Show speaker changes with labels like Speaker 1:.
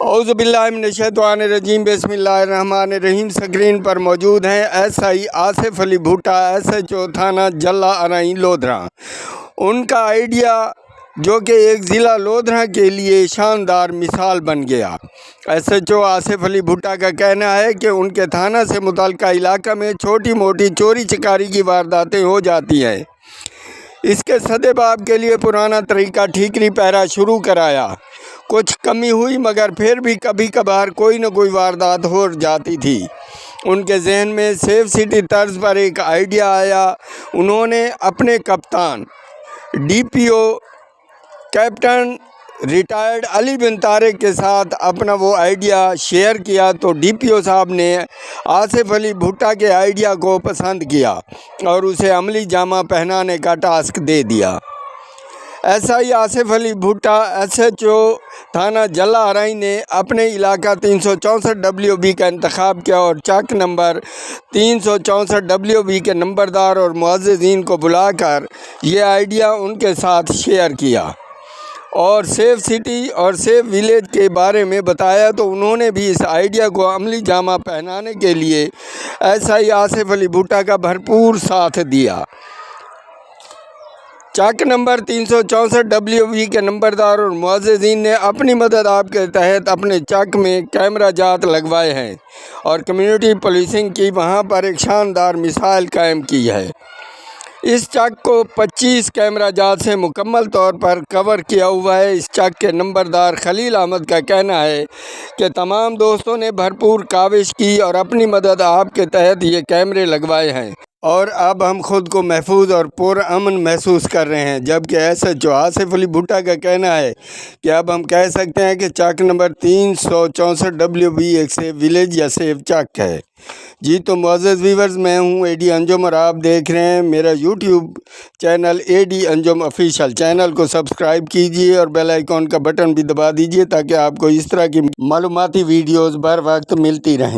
Speaker 1: اعوذ باللہ من الشیطان الرجیم، بسم اللہ الرحمن الرحیم۔ سکرین پر موجود ہیں SI آصف علی بھٹا، SHO تھانہ جلا ارائیں لودھراں۔ ان کا آئیڈیا جو کہ ایک ضلع لودھراں کے لیے شاندار مثال بن گیا۔ SHO آصف علی بھٹا کا کہنا ہے کہ ان کے تھانہ سے متعلقہ علاقہ میں چھوٹی موٹی چوری چکاری کی وارداتیں ہو جاتی ہیں۔ اس کے سدباب کے لیے پرانا طریقہ ٹھیکری پہرا شروع کرایا۔ کچھ کمی ہوئی مگر پھر بھی کبھی کبھار کوئی نہ کوئی واردات ہو جاتی تھی۔ ان کے ذہن میں سیف سٹی طرز پر ایک آئیڈیا آیا۔ انہوں نے اپنے کپتان DPO کیپٹن ریٹائرڈ علی بن طارق کے ساتھ اپنا وہ آئیڈیا شیئر کیا تو DPO صاحب نے آصف علی بھٹا کے آئیڈیا کو پسند کیا اور اسے عملی جامہ پہنانے کا ٹاسک دے دیا۔ SI آصف علی بھٹا SHO تھانہ جلا ارائیں نے اپنے علاقہ 364 WB کا انتخاب کیا اور چک نمبر 364 WB کے نمبردار اور معززین کو بلا کر یہ آئیڈیا ان کے ساتھ شیئر کیا اور سیف سٹی اور سیف ولیج کے بارے میں بتایا تو انہوں نے بھی اس آئیڈیا کو عملی جامہ پہنانے کے لیے SI آصف علی بھٹا کا بھرپور ساتھ دیا۔ چک نمبر 364 WB کے نمبردار اور معززین نے اپنی مدد آپ کے تحت اپنے چک میں کیمرہ جات لگوائے ہیں اور کمیونٹی پولیسنگ کی وہاں پر ایک شاندار مثال قائم کی ہے۔ اس چک کو 25 کیمرہ جات سے مکمل طور پر کور کیا ہوا ہے۔ اس چک کے نمبردار خلیل احمد کا کہنا ہے کہ تمام دوستوں نے بھرپور کاوش کی اور اپنی مدد آپ کے تحت یہ کیمرے لگوائے ہیں اور اب ہم خود کو محفوظ اور پرامن محسوس کر رہے ہیں، جبکہ SHO آصف علی بھٹا کا کہنا ہے کہ اب ہم کہہ سکتے ہیں کہ چک نمبر 364 WB ایک سیف ولیج یا سیف چک ہے۔ جی تو معزز ویورز، میں ہوں AD انجم اور آپ دیکھ رہے ہیں میرا YouTube چینل AD انجم آفیشیل۔ چینل کو سبسکرائب کیجئے اور بیل آئیکن کا بٹن بھی دبا دیجئے تاکہ آپ کو اس طرح کی معلوماتی ویڈیوز بر وقت ملتی رہیں۔